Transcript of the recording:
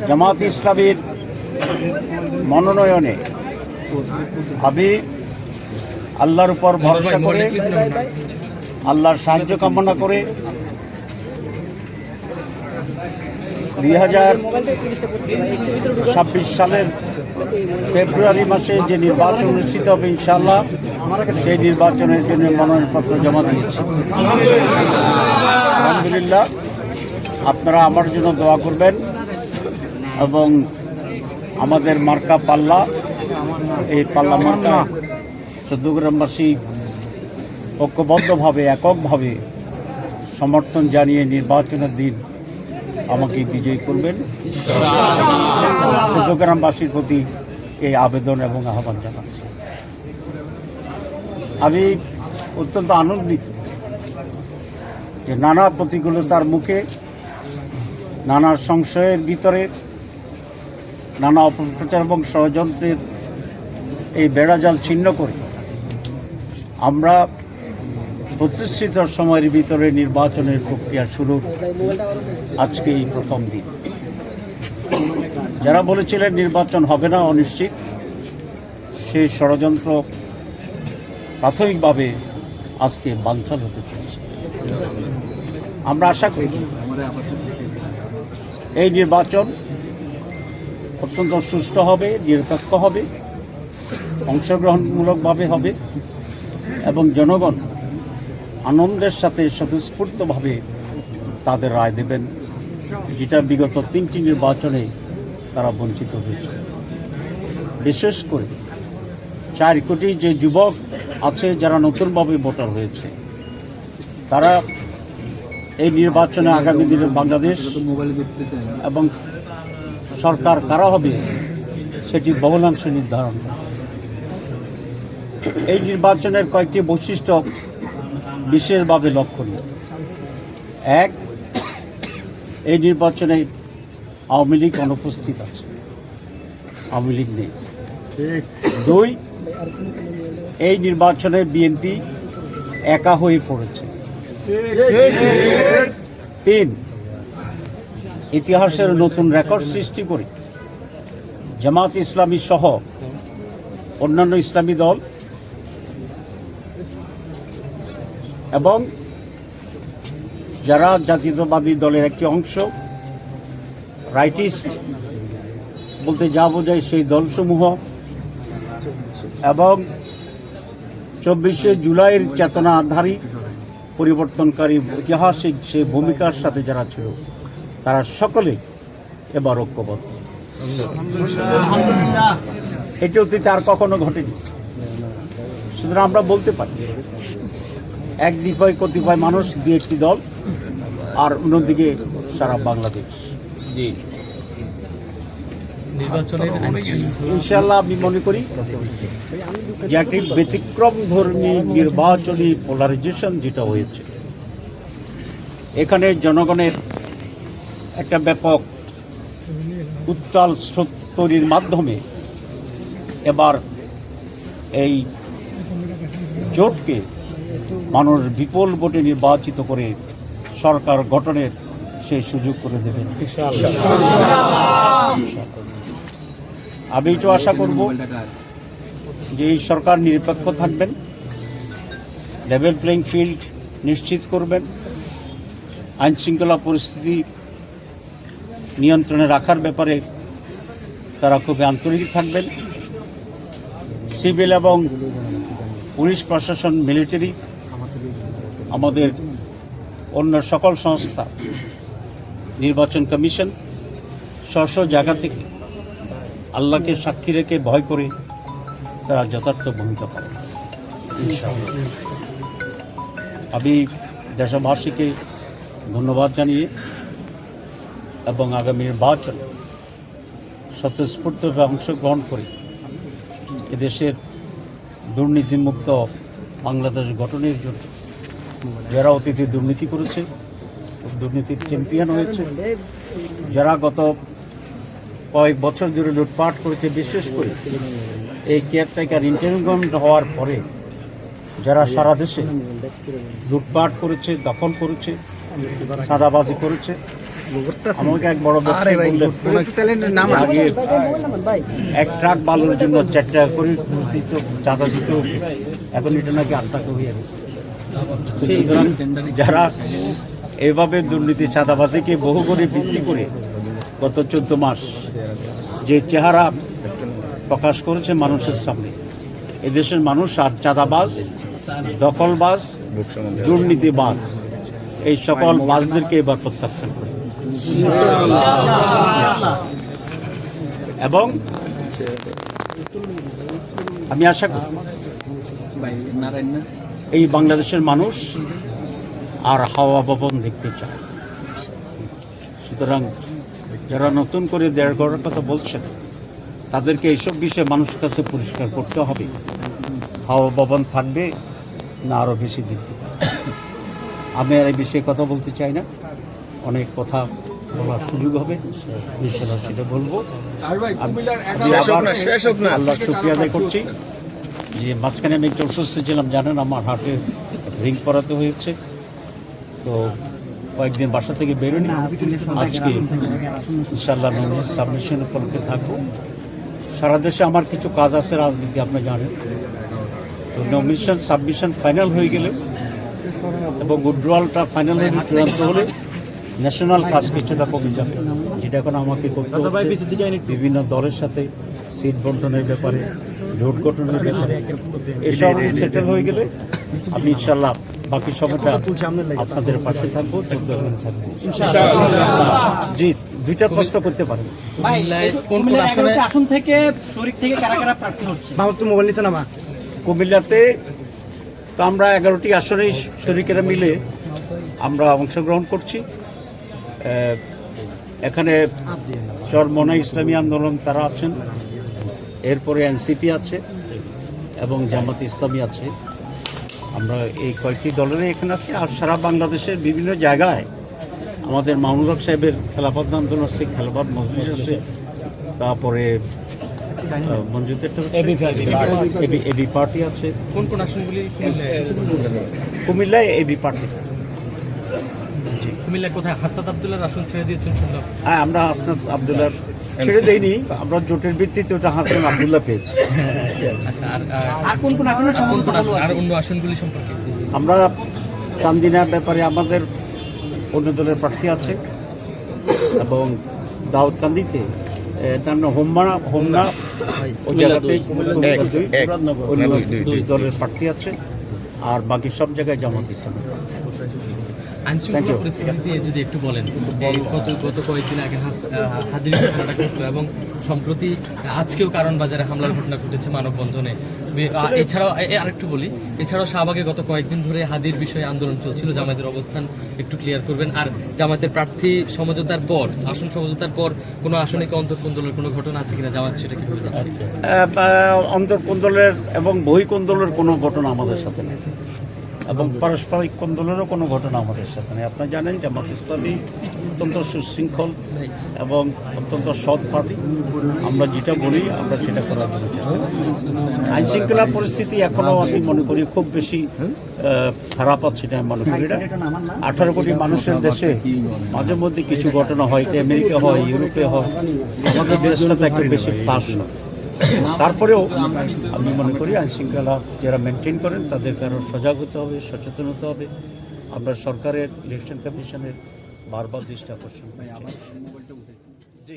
জামাত ইসলামীর মনোনয়নে আমি আল্লাহর উপর ভরসা করে, আল্লাহর সাহায্য কামনা করে 2026 সালের ফেব্রুয়ারি মাসে যে নির্বাচন অনুষ্ঠিত হবে ইনশাআল্লাহ, সেই নির্বাচনের জন্য মনোনয়নপত্র জমা দিয়েছি। আলহামদুলিল্লাহ, আপনারা আমার জন্য দোয়া করবেন এবং আমাদের মার্কা পাল্লা, এই পাল্লা মার্কা চৌদ্দগ্রামবাসী ঐক্যবদ্ধভাবে এককভাবে সমর্থন জানিয়ে নির্বাচনের দিন আমাকে বিজয়ী করবেন। চৌদ্দগ্রামবাসীর প্রতি এই আবেদন এবং আহ্বান জানাচ্ছি। আমি অত্যন্ত আনন্দিত যে নানা প্রতিকূলতার মুখে, নানা সংশয়ের ভিতরে, নানা অপপ্রচার এবং ষড়যন্ত্রের এই বেড়াজাল ছিন্ন করে আমরা প্রতিষ্ঠিত সময়ের ভিতরে নির্বাচনের প্রক্রিয়া শুরু। আজকে এই প্রথম দিন। যারা বলেছিলেন নির্বাচন হবে না, অনিশ্চিত, সেই ষড়যন্ত্র প্রাথমিকভাবে আজকে বানচাল হতে চলেছে। আমরা আশা করি এই নির্বাচন অত্যন্ত সুষ্ঠু হবে, নিরপেক্ষ হবে, অংশগ্রহণমূলকভাবে হবে এবং জনগণ আনন্দের সাথে স্বতঃস্ফূর্তভাবে তাদের রায় দেবেন, যেটা বিগত 3টি নির্বাচনে তারা বঞ্চিত হয়েছে। বিশেষ করে 4 কোটি যে যুবক আছে যারা নতুনভাবে ভোটার হয়েছে, তারা এই নির্বাচনে আগামী দিনে বাংলাদেশ এবং সরকার কারা হবে সেটি বহুলাংশে নির্ধারণ করে। এই নির্বাচনের কয়েকটি বৈশিষ্ট্য বিশেষভাবে লক্ষণীয়। 1, এই নির্বাচনে আওয়ামী লীগ অনুপস্থিত আছে, আওয়ামী লীগ নেই। 2, এই নির্বাচনে বিএনপি একা হয়ে পড়েছে। 3, ইতিহাসের নতুন রেকর্ড সৃষ্টি করে জামাত ইসলামী সহ অন্যান্য ইসলামী দল এবং যারা জাতীয়তাবাদী দলের একটি অংশ, রাইটিস্ট বলতে যা বোঝায় সেই দলসমূহ, এবং 24শে জুলাইয়ের চেতনাধারী পরিবর্তনকারী ঐতিহাসিক সেই ভূমিকার সাথে যারা ছিল, তারা সকলে এবার ঐক্যবদ্ধ। এটি অতীতে আর কখনো ঘটেনি। সুতরাং আমরা বলতে পারি একদিকে কতিপয় মানুষ, 2-1টি দল, আর অন্যদিকে সারা বাংলাদেশ। জি, ইনশাআল্লাহ আমি মনে করি যে একটি ব্যতিক্রম ধর্মী নির্বাচনী পোলারাইজেশন যেটা হয়েছে, এখানে জনগণের একটা ব্যাপক উত্তাল স্রোত তৈরির মাধ্যমে এবার এই জোটকে মানুষ বিপুল ভোটে নির্বাচিত করে সরকার গঠনের সেই সুযোগ করে দেবেন। আমি তো আশা করব যে এই সরকার নিরপেক্ষ থাকবেন, লেভেল প্লেইং ফিল্ড নিশ্চিত করবেন, আইন শৃঙ্খলা পরিস্থিতি নিয়ন্ত্রণে রাখার ব্যাপারে তারা খুবই আন্তরিক থাকবেন। সিভিল এবং পুলিশ প্রশাসন, মিলিটারি, আমাদের অন্য সকল সংস্থা, নির্বাচন কমিশন স্ব জায়গা থেকে আল্লাহকে সাক্ষী রেখে ভয় করে তারা যথার্থ ভূমিকা পালন করে। আমি দেশবাসীকে ধন্যবাদ জানিয়ে এবং আগামী নির্বাচনে স্বতঃস্ফূর্তভাবে অংশগ্রহণ করে এদেশের দুর্নীতিমুক্ত বাংলাদেশ গঠনের জন্য যারা অতীতে দুর্নীতি করেছে, দুর্নীতির চ্যাম্পিয়ন হয়েছে, যারা গত কয়েক বছর ধরে লুটপাট করেছে, বিশেষ করে এই কেয়ারটেকার ইন্টারিম গভর্নমেন্ট হওয়ার পরে যারা সারা দেশে লুটপাট করেছে, দখল করেছে, সাদাবাজি করেছে। আমাকে এক বড় ব্যবসায়ী বললেন, আগে এক ট্রাক বালুর জন্য 4 টাকা করে দিত, চাঁদা দিত, এখন এটা নাকি 8 টাকা হয়ে গেছে। সুতরাং যারা এভাবে দুর্নীতি চাঁদাবাজিকে বহু করে বৃদ্ধি করে গত 14 মাস যে চেহারা প্রকাশ করেছে মানুষের সামনে, এদেশের মানুষ আর চাঁদাবাজ, দখলবাজ, দুর্নীতিবাজ এই সকল বাজদেরকে এবার প্রত্যাখ্যান করে এবং আমি আশা করি এই বাংলাদেশের মানুষ আর হাওয়া ভবন দেখতে চায়। সুতরাং যারা নতুন করে দেড় করার কথা বলছেন তাদেরকে এইসব বিষয়ে মানুষের কাছে পরিষ্কার করতে হবে, হাওয়া ভবন থাকবে না আরও বেশি দেখতে পাবে। আমি আর এই বিষয়ে কথা বলতে চাই না, অনেক কথা বলার সুযোগ হবে, ইনশাআল্লাহ সেটা বলবো। আল্লাহ শুকরিয়া আদায় করছি যে মাঝখানে আমি একটু অসুস্থ ছিলাম, জানেন আমার হার্টে রিং পরাতে হয়েছে, তো কয়েকদিন বাসা থেকে বেরোনি। আজকে ইনশাআল্লাহ সাবমিশন করতে থাকবো। সারা দেশে আমার কিছু কাজ আছে রাজনীতি, আপনি জানেন। তো নমিনেশন সাবমিশন ফাইনাল হয়ে গেলে এবং উইথড্রয়ালটা ফাইনাল হয়ে চূড়ান্ত হলে ন্যাশনাল কাজ কিছুটা কমে যাবে, যেটা এখন আমাকে করতে হচ্ছে বিভিন্ন দলের সাথে সিট বন্টনের ব্যাপারে, জোট গঠনের ব্যাপারে। এসব সেটেল হয়ে গেলে আমি ইনশাল্লাহ বাকি সময়টা আপনাদের পাশে থাকবো, থাকবো। জি, 2টা প্রশ্ন করতে পারেন। আসন থেকে শরীর থেকে কারা কারা প্রার্থী হচ্ছে? মোবাইল নিচে নামা। কুমিল্লাতে তো আমরা 11টি আসনেই শরীকেরা মিলে আমরা অংশগ্রহণ করছি। এখানে চরমনা ইসলামী আন্দোলন তারা আছেন, এরপরে এনসিপি আছে এবং জামাত ইসলামী আছে। আমরা এই কয়েকটি দলেরই এখানে আছি। আর সারা বাংলাদেশের বিভিন্ন জায়গায় আমাদের মামুনুল হক সাহেবের খেলাফত আন্দোলন আছে, খেলাফত মজলিস আছে, তারপরে এবি পার্টি আছে। কোন কোন আসনগুলি? কুমিল্লায় এবি পার্টি। কুমিল্লা কোথায়? হাসনাত আব্দুল্লাহর আসন ছেড়ে দিয়েছেন শুনলাম। হ্যাঁ, আমরা হাসনাত আব্দুল্লাহর ছেড়ে দেইনি, আমরা জোটের ভিত্তিতে ওটা হাসান আব্দুল্লাহ পেয়েছি। আচ্ছা, আর কোন কোন আসন, আর অন্য আসনগুলি সম্পর্কে? আমরা চান্দিনার ব্যাপারে আমাদের অন্য দলের প্রার্থী আছে এবং দাউদকান্দিতে হোমনা ওই জায়গাতে দুই দলের প্রার্থী আছে, আর বাকি সব জায়গায় জামাত ইসলামী। আইনশৃঙ্খলা পরিস্থিতি নিয়ে যদি একটু বলেন, গত কয়েকদিন আগে হাদির ঘটনাটা ঘটলো এবং সম্প্রতি আজকেও কারণ বাজারে হামলার ঘটনা ঘটেছে মানববন্ধনে। এছাড়াও আরেকটু বলি, এছাড়াও শাহবাগে গত কয়েকদিন ধরে হাদির বিষয়ে আন্দোলন চলছিল, জামায়াতের অবস্থান একটু ক্লিয়ার করবেন। আর জামায়াতের প্রার্থী সমঝোতার পর, আসন সমঝোতার পর কোনো আসনে কি অন্তর্কোন্দলের কোনো ঘটনা আছে কিনা, জামায়াত সেটা কিভাবে দেখছে? অন্তর্কোন্দলের এবং বহিঃকোন্দলের কোনো ঘটনা আমাদের সাথে নেই এবং পারস্পরিক কোন্দলেরও কোনো ঘটনা আমাদের সাথে নেই। আপনারা জানেন জামাত ইসলামী অত্যন্ত সুশৃঙ্খল এবং অত্যন্ত সৎ পার্টি। আমরা যেটা বলি আমরা সেটা করার জন্য চেষ্টা করি। আইনশৃঙ্খলা পরিস্থিতি এখনও আমি মনে করি খুব বেশি খারাপ আছে, এটা আমি মনে করি না। 18 কোটি মানুষের দেশে মাঝে মধ্যে কিছু ঘটনা হয়, এটা আমেরিকা হয়, ইউরোপে হয়, আমাদের দেশটা তো একটু বেশি ফ্লাশ হয়। তারপরেও আমি মনে করি আইনশৃঙ্খলা যারা মেনটেন করেন তাদেরকে আরও সজাগ হতে হবে, সচেতন হতে হবে। আমরা সরকারের ইলেকশন কমিশনের বারবার দৃষ্টি আকর্ষণ করছি।